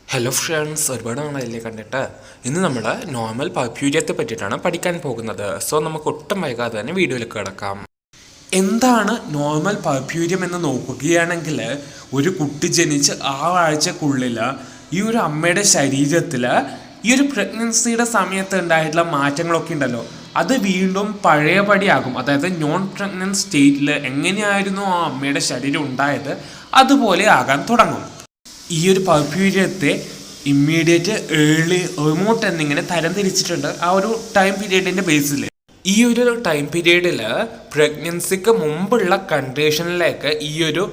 Hello friends, ഒരുപാട് നാളായില്ലേ കണ്ടിട്ട്. ഇന്ന് നമ്മൾ നോർമൽ പർപ്യൂരിയത്തെ പറ്റിയിട്ടാണ് പഠിക്കാൻ പോകുന്നത്. സോ നമുക്ക് ഒട്ടും വൈകാതെ തന്നെ വീഡിയോയിലേക്ക് കിടക്കാം. എന്താണ് നോർമൽ പർപ്യൂരിയം എന്ന് നോക്കുകയാണെങ്കിൽ, ഒരു കുട്ടി ജനിച്ച് 6 ആഴ്ചക്കുള്ളിൽ ഈ ഒരു അമ്മയുടെ ശരീരത്തിൽ ഈ ഒരു പ്രഗ്നൻസിയുടെ സമയത്ത് ഉണ്ടായിട്ടുള്ള മാറ്റങ്ങളൊക്കെ ഉണ്ടല്ലോ, അത് വീണ്ടും പഴയപടിയാകും. അതായത് നോൺ പ്രഗ്നൻറ്റ് സ്റ്റേറ്റിൽ എങ്ങനെയായിരുന്നു ആ അമ്മയുടെ ശരീരം ഉണ്ടായത് അതുപോലെ ആകാൻ തുടങ്ങും. ഈ ഒരു പർപ്യൂരിയത്തെ ഇമ്മീഡിയറ്റ്, ഏർലി, റിമോട്ട് എന്നിങ്ങനെ തരംതിരിച്ചിട്ടുണ്ട് ആ ഒരു ടൈം പീരീഡിൻ്റെ ബേസിൽ. ഈ ഒരു ടൈം പീരീഡിൽ പ്രഗ്നൻസിക്ക് മുമ്പുള്ള കണ്ടീഷനിലേക്ക് ഈ ഒരു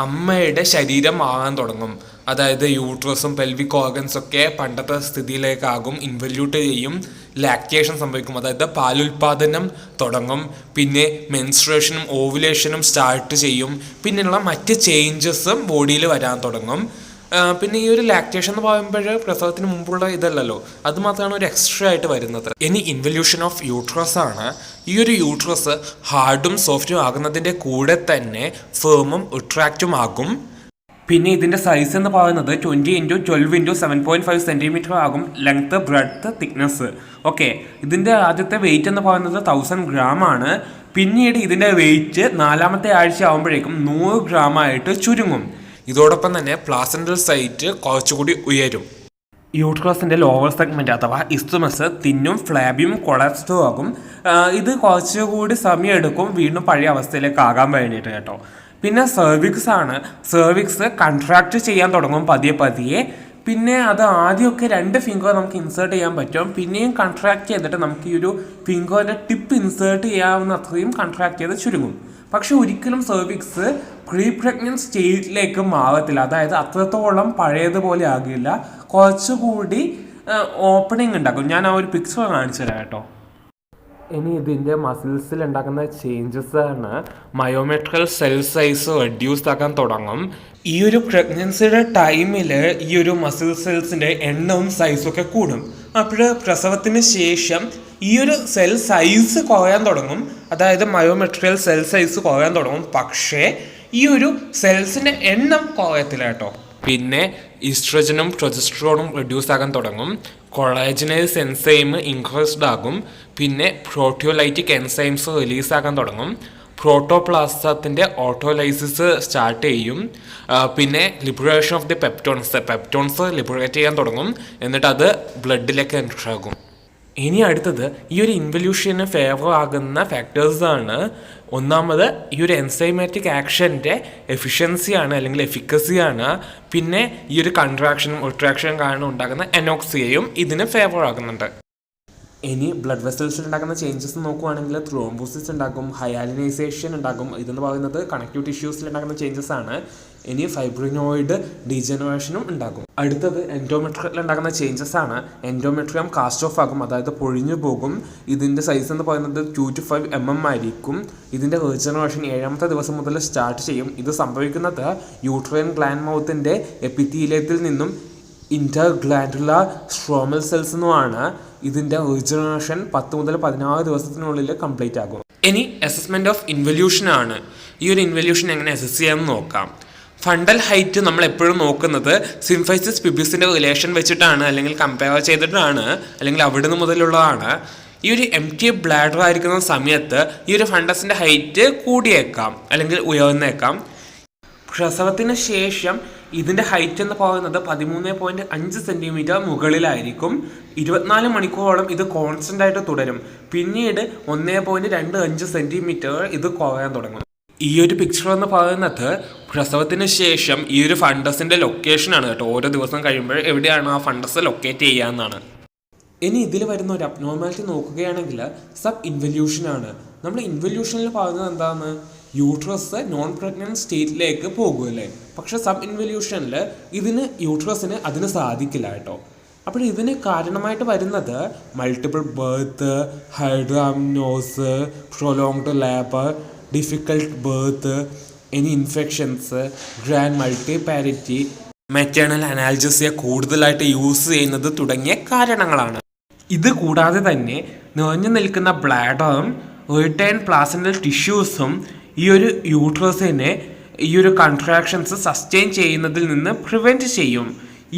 അമ്മയുടെ ശരീരം ആകാൻ തുടങ്ങും. അതായത് യൂട്രസും പെൽവിക് ഓർഗൻസ് ഒക്കെ പണ്ടത്തെ സ്ഥിതിയിലേക്കാകും, ഇൻവല്യൂട്ട് ചെയ്യും, ലാക്ടേഷൻ സംഭവിക്കും, അതായത് പാലുൽപാദനം തുടങ്ങും, പിന്നെ മെൻസ്ട്രേഷനും ഓവുലേഷനും സ്റ്റാർട്ട് ചെയ്യും, പിന്നെയുള്ള മറ്റ് ചേഞ്ചസും ബോഡിയിൽ വരാൻ തുടങ്ങും. പിന്നെ ഈ ഒരു ലാക്ടേഷൻ എന്ന് പറയുമ്പോൾ പ്രസവത്തിന് മുമ്പുള്ള ഇതല്ലല്ലോ, അത് മാത്രമാണ് ഒരു എക്സ്ട്രാ ആയിട്ട് വരുന്നത്. ഇനി ഇൻവല്യൂഷൻ ഓഫ് യൂട്രസ് ആണ്. ഈ ഒരു യൂട്രസ് ഹാർഡും സോഫ്റ്റും ആകുന്നതിൻ്റെ കൂടെ തന്നെ ഫേമും റിട്രാക്റ്റും ആകും. പിന്നെ ഇതിൻ്റെ സൈസ് എന്ന് പറയുന്നത് 20x12x7.5 സെൻറ്റിമീറ്റർ ആകും, ലെങ്ത്, ബ്രെഡ്ത്ത്, തിക്നെസ്. ഓക്കെ, ഇതിൻ്റെ ആദ്യത്തെ വെയിറ്റ് എന്ന് പറയുന്നത് 1000 ഗ്രാം ആണ്. പിന്നീട് ഇതിൻ്റെ വെയിറ്റ് 4ാമത്തെ ആഴ്ച ആകുമ്പോഴേക്കും 100 ഗ്രാം ആയിട്ട് ചുരുങ്ങും. ഇതോടൊപ്പം തന്നെ പ്ലാസന്റൽ സൈറ്റ് കുറച്ചുകൂടി ഉയരും. യൂട്രസിൻ്റെ ലോവർ സെഗ്മെൻറ്റ് അഥവാ ഇസ്തുമസ് തിന്നും, ഫ്ലാബിയും കൊളാപ്സ്ഡും ആകും. ഇത് കുറച്ചുകൂടി സമയം എടുക്കും വീണ്ടും പഴയ അവസ്ഥയിലേക്ക് ആകാൻ വേണ്ടിയിട്ട് കേട്ടോ. പിന്നെ സെർവിക്സ് ആണ്. സെർവിക്സ് കൺട്രാക്ട് ചെയ്യാൻ തുടങ്ങും പതിയെ പതിയെ. പിന്നെ അത് ആദ്യമൊക്കെ 2 ഫിംഗർ നമുക്ക് ഇൻസേർട്ട് ചെയ്യാൻ പറ്റും. പിന്നെയും കൺട്രാക്ട് ചെയ്തിട്ട് നമുക്ക് ഈ ഒരു ഫിംഗറിൻ്റെ ടിപ്പ് ഇൻസേർട്ട് ചെയ്യാവുന്ന അത്രയും കൺട്രാക്ട് ചെയ്ത് ചുരുങ്ങും. പക്ഷെ ഒരിക്കലും സെർവിക്സ് പ്രീ പ്രഗ്നൻറ്റ് സ്റ്റേജിലേക്ക് മാറത്തില്ല. അതായത് അത്രത്തോളം പഴയതുപോലെ ആകില്ല, കുറച്ചുകൂടി ഓപ്പണിങ് ഉണ്ടാക്കും. ഞാൻ ആ ഒരു പിക്ചർ കാണിച്ചു തരാം കേട്ടോ. ഇനി ഇതിൻ്റെ മസിൽസിൽ ഉണ്ടാക്കുന്ന ചേഞ്ചസ് ആണ്. മയോമെട്രിയൽ സെൽ സൈസ് റെഡ്യൂസ് ആക്കാൻ തുടങ്ങും. ഈ ഒരു പ്രഗ്നൻസിയുടെ ടൈമിൽ ഈ ഒരു മസിൽ സെൽസിൻ്റെ എണ്ണവും സൈസും ഒക്കെ കൂടും. അപ്പോൾ പ്രസവത്തിന് ശേഷം ഈ ഒരു സെൽ സൈസ് കുറയാൻ തുടങ്ങും. അതായത് മയോമെട്രിയൽ സെൽ സൈസ് കുറയാൻ തുടങ്ങും. പക്ഷേ ഈ ഒരു സെൽസിൻ്റെ എണ്ണം കുറയത്തില്ല കേട്ടോ. പിന്നെ ഈസ്ട്രജനും പ്രൊജസ്ട്രോണും റെഡ്യൂസ് ആകാൻ തുടങ്ങും. കൊളാജനേസ് എൻസൈം ഇൻക്രീസ്ഡ് ആകും. പിന്നെ പ്രോട്ടിയോലൈറ്റിക് എൻസൈംസ് റിലീസ് ആകാൻ തുടങ്ങും. പ്രോട്ടോപ്ലാസത്തിൻ്റെ ഓട്ടോലൈസിസ് സ്റ്റാർട്ട് ചെയ്യും. പിന്നെ liberation of the peptones liberate ചെയ്യാൻ തുടങ്ങും. എന്നിട്ട് അത് ബ്ലഡിലേക്ക് എൻറ്റർ ആകും. ഇനി അടുത്തത് ഈ ഒരു ഇൻവല്യൂഷന് ഫേവർ ആകുന്ന ഫാക്ടേഴ്സാണ്. ഒന്നാമത് ഈ ഒരു എൻസൈമാറ്റിക് ആക്ഷൻ്റെ എഫിഷ്യൻസിയാണ് അല്ലെങ്കിൽ എഫിക്കസിയാണ്. പിന്നെ ഈ ഒരു കൺട്രാക്ഷനും റിട്രാക്ഷനും കാരണം ഉണ്ടാകുന്ന അനോക്സിയയും ഇതിന് ഫേവർ ആകുന്നുണ്ട്. ഇനി ബ്ലഡ് വെസൽസിൽ ഉണ്ടാക്കുന്ന ചേഞ്ചസ് നോക്കുവാണെങ്കിൽ ത്രോംബോസിസ് ഉണ്ടാകും, ഹയാലിനൈസേഷൻ ഉണ്ടാകും. ഇതെന്ന് പറയുന്നത് കണക്റ്റീവ് ടിഷ്യൂസിൽ ഉണ്ടാകുന്ന ചേഞ്ചസ് ആണ്. ഇനി ഫൈബ്രിനോയിഡ് ഡീജനറേഷനും ഉണ്ടാകും. അടുത്തത് എൻഡോമെട്രിയത്തിൽ ഉണ്ടാകുന്ന ചേഞ്ചസ് ആണ്. എൻഡോമെട്രിയം കാസ്റ്റ് ഓഫ് ആകും, അതായത് പൊഴിഞ്ഞു പോകും. ഇതിൻ്റെ സൈസ് എന്ന് പറയുന്നത് 2 to 5 mm ആയിരിക്കും. ഇതിൻ്റെ റീജനറേഷൻ 7ാമത്തെ ദിവസം മുതൽ സ്റ്റാർട്ട് ചെയ്യും. ഇത് സംഭവിക്കുന്നത് യൂട്രൈൻ ഗ്ലാൻഡ് മൗത്തിൻ്റെ എപ്പിത്തീലിയത്തിൽ നിന്നും ഇന്റർഗ്ലാൻഡുലാർ സ്ട്രോമൽ സെൽസ് എന്നുമാണ്. ഇതിൻ്റെ റീജനറേഷൻ 10 മുതൽ 16 ദിവസത്തിനുള്ളിൽ കംപ്ലീറ്റ് ആകും. ഇനി അസസ്മെൻറ്റ് ഓഫ് ഇൻവല്യൂഷൻ ആണ്. ഈ ഒരു ഇൻവല്യൂഷൻ എങ്ങനെ അസസ് ചെയ്യാമെന്ന് നോക്കാം. ഫണ്ടൽ ഹൈറ്റ് നമ്മൾ എപ്പോഴും നോക്കുന്നത് സിംഫൈസിസ് പിബിസിൻ്റെ റിലേഷൻ വെച്ചിട്ടാണ്, അല്ലെങ്കിൽ കമ്പയർ ചെയ്തിട്ടാണ്, അല്ലെങ്കിൽ അവിടുന്ന് മുതലുള്ളതാണ്. ഈ ഒരു എംപ്റ്റി ബ്ലാഡർ ആയിരിക്കുന്ന സമയത്ത് ഈ ഒരു ഫണ്ടസിൻ്റെ ഹൈറ്റ് കൂടിയേക്കാം അല്ലെങ്കിൽ ഉയർന്നേക്കാം. പ്രസവത്തിന് ശേഷം ഇതിൻ്റെ ഹൈറ്റ് എന്ന് പറയുന്നത് 13.5 സെൻറ്റിമീറ്റർ മുകളിലായിരിക്കും. 24 മണിക്കൂറോളം ഇത് കോൺസ്റ്റൻ്റ് ആയിട്ട് തുടരും. പിന്നീട് 1.25 സെൻറ്റിമീറ്റർ ഇത് കുറയാൻ തുടങ്ങും. ഈ ഒരു പിക്ചർ എന്ന് പറയുന്നത് പ്രസവത്തിന് ശേഷം ഈ ഒരു ഫണ്ടസിൻ്റെ ലൊക്കേഷനാണ് കേട്ടോ. ഓരോ ദിവസം കഴിയുമ്പോൾ എവിടെയാണ് ആ ഫണ്ടസ് ലൊക്കേറ്റ് ചെയ്യാമെന്നാണ്. ഇനി ഇതിൽ വരുന്ന ഒരു അബ്നോർമാലിറ്റി നോക്കുകയാണെങ്കിൽ സബ് ഇൻവല്യൂഷനാണ്. നമ്മൾ ഇൻവല്യൂഷനിൽ പറയുന്നത് എന്താണ്? യൂട്രസ് നോൺ പ്രഗ്നൻറ്റ് സ്റ്റേറ്റിലേക്ക് പോകുമല്ലേ. പക്ഷെ സബ് ഇൻവല്യൂഷനിൽ യൂട്രസിന് അതിന് സാധിക്കില്ല കേട്ടോ. അപ്പോൾ ഇതിന് കാരണമായിട്ട് വരുന്നത് multiple birth, hydramnios, prolonged labour, difficult birth, any infections, grand multiparity, maternal analgesia കൂടുതലായിട്ട് യൂസ് ചെയ്യുന്നത് തുടങ്ങിയ കാരണങ്ങളാണ്. ഇത് കൂടാതെ തന്നെ നിറഞ്ഞു നിൽക്കുന്ന ബ്ലാഡറും റിട്ടേൺ പ്ലാസന്റൽ ടിഷ്യൂസും ഈ ഒരു യൂട്രസിനെ ഈ ഒരു കൺട്രാക്ഷൻസ് സസ്റ്റെയിൻ ചെയ്യുന്നതിൽ നിന്ന് പ്രിവെൻറ്റ് ചെയ്യും.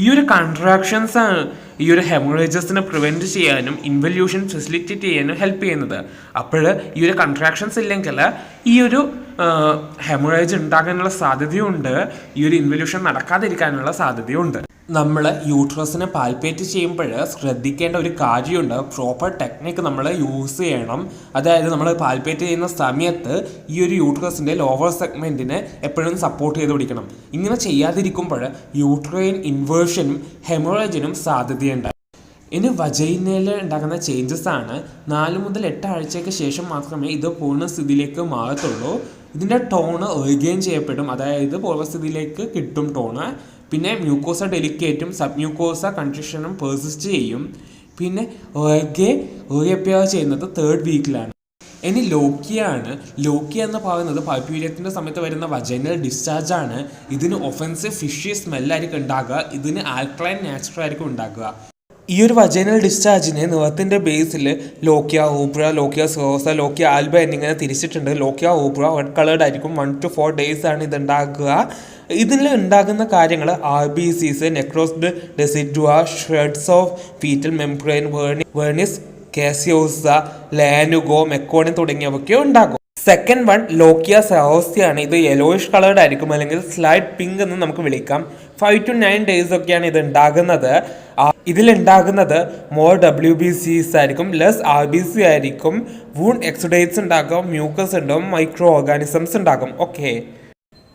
ഈ ഒരു കൺട്രാക്ഷൻസ് ആണ് ഈ ഒരു ഹെമറേജസിനെ പ്രിവെൻറ്റ് ചെയ്യാനും ഇൻവല്യൂഷൻ ഫെസിലിറ്റേറ്റ് ചെയ്യാനും ഹെൽപ്പ് ചെയ്യുന്നത്. അപ്പോൾ ഈ ഒരു കൺട്രാക്ഷൻസ് ഇല്ലെങ്കിൽ ഈ ഒരു ഹെമറേജ് ഉണ്ടാകാനുള്ള സാധ്യതയുണ്ട്, ഈ ഒരു ഇൻവല്യൂഷൻ നടക്കാതിരിക്കാനുള്ള സാധ്യതയുണ്ട്. നമ്മൾ യൂട്രസിനെ പാൽപ്പേറ്റ് ചെയ്യുമ്പോൾ ശ്രദ്ധിക്കേണ്ട ഒരു കാര്യമുണ്ട്. പ്രോപ്പർ ടെക്നിക്ക് നമ്മൾ യൂസ് ചെയ്യണം. അതായത് നമ്മൾ പാൽപ്പേറ്റ് ചെയ്യുന്ന സമയത്ത് ഈ ഒരു യൂട്രസിൻ്റെ ലോവർ സെഗ്മെൻറ്റിനെ എപ്പോഴും സപ്പോർട്ട് ചെയ്ത് പിടിക്കണം. ഇങ്ങനെ ചെയ്യാതിരിക്കുമ്പോൾ യൂട്രൈൻ ഇൻവേർഷനും ഹെമറേജിനും സാധ്യതയുണ്ട്. ഇനി വജൈനയിൽ ഉണ്ടാകുന്ന ചേഞ്ചസ് ആണ്. 4 മുതൽ 8 ആഴ്ചയ്ക്ക് ശേഷം മാത്രമേ ഇത് പൂർണ്ണസ്ഥിതിയിലേക്ക് മാറത്തുള്ളൂ. ഇതിൻ്റെ ടോണ് റീഗെയിൻ ചെയ്യപ്പെടും, അതായത് പൂർവ്വസ്ഥിതിയിലേക്ക് കിട്ടും ടോണ്. പിന്നെ മ്യൂക്കോസ ഡെലിക്കേറ്റും സബ് മ്യൂക്കോസ കൺട്രിഷനും പെർസിസ്റ്റ് ചെയ്യും. പിന്നെ റീഅപ്പിയർ ചെയ്യുന്നത് 3rd വീക്കിലാണ്. ഇനി ലോക്കിയ ആണ്. ലോക്കിയ എന്ന് പറയുന്നത് പൾപ്യൂരിയത്തിൻ്റെ സമയത്ത് വരുന്ന വജൈനൽ ഡിസ്ചാർജ് ആണ്. ഇതിന് ഒഫൻസീവ് ഫിഷി സ്മെല്ലായിരിക്കും ഉണ്ടാകുക, ഇതിന് ആൽക്കലൈൻ നാച്ചുറൽ ആയിരിക്കും ഉണ്ടാകുക. ഈ ഒരു വജൈനൽ ഡിസ്ചാർജിനെ നിറത്തിൻ്റെ ബേസിൽ ലോക്കിയ ഊബ്ര, ലോക്കിയ സോസ, ലോക്കിയ ആൽബ എന്നിങ്ങനെ തിരിച്ചിട്ടുണ്ട്. ലോക്കിയ ഊബ്ര റെഡ് കളേർഡ് ആയിരിക്കും. 1 to 4 days ആണ് ഇത് ഉണ്ടാകുക. ഇതിൽ ഉണ്ടാകുന്ന കാര്യങ്ങൾ RBCs, necrosed decidua, shreds of fetal membrane, vernix caseosa, lanugo, meconium തുടങ്ങിയവയൊക്കെ ഉണ്ടാകും. സെക്കൻഡ് വൺ ലോക്കിയ സഹോസ്റ്റിയാണ്. ഇത് യെലോയിഷ് കളേർഡ് ആയിരിക്കും, അല്ലെങ്കിൽ സ്ലൈറ്റ് പിങ്ക് എന്ന് നമുക്ക് വിളിക്കാം. 5 to 9 days ഒക്കെയാണ് ഇത് ഉണ്ടാകുന്നത്. ഇതിലുണ്ടാകുന്നത് മോർ WBCs ആയിരിക്കും, ലെസ് RBC ആയിരിക്കും. വൂണ്ട് എക്സുഡേറ്റ്സ് ഉണ്ടാകും, മ്യൂക്കസ് ഉണ്ടാകും, മൈക്രോ ഓർഗാനിസംസ് ഉണ്ടാകും. ഓക്കെ,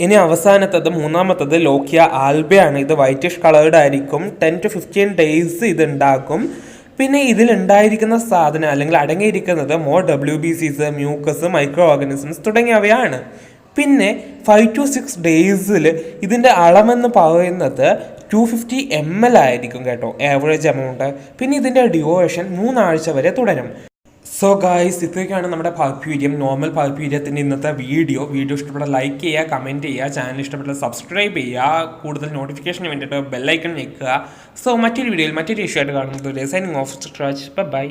ഇനി അവസാനത്തത് മൂന്നാമത്തത് ലോക്കിയ ആൽബയാണ്. ഇത് വൈറ്റിഷ് കളേർഡ് ആയിരിക്കും. 10 to 15 days ഇത് ഉണ്ടാകും. പിന്നെ ഇതിലുണ്ടായിരിക്കുന്ന സാധനം അല്ലെങ്കിൽ അടങ്ങിയിരിക്കുന്നത് more WBCs, mucus, micro organisms തുടങ്ങിയവയാണ്. പിന്നെ 5 to 6 days ഇതിൻ്റെ അളവെന്ന് പറയുന്നത് 250 ml ആയിരിക്കും കേട്ടോ, ആവറേജ് എമൗണ്ട്. പിന്നെ ഇതിൻ്റെ ഡ്യൂറേഷൻ 3 ആഴ്ച വരെ തുടരും. സോ ഗായ്സ്, ഇത്രയൊക്കെയാണ് നമ്മുടെ പൾപ്യൂരിയം, നോർമൽ പൾപ്യൂരിയത്തിൻ്റെ ഇന്നത്തെ വീഡിയോ ഇഷ്ടപ്പെട്ട ലൈക്ക് ചെയ്യുക, കമൻറ്റ് ചെയ്യുക, ചാനൽ ഇഷ്ടപ്പെട്ട സബ്സ്ക്രൈബ് ചെയ്യുക, കൂടുതൽ നോട്ടിഫിക്കേഷന് വേണ്ടിയിട്ട് ബെല്ലൈക്കൺ ഞെക്കുക. സോ മറ്റൊരു വീഡിയോയിൽ മറ്റൊരു ഇഷ്യൂ ആയിട്ട് കാണുന്നത് സൈനിങ് ഓഫ്. ബൈ.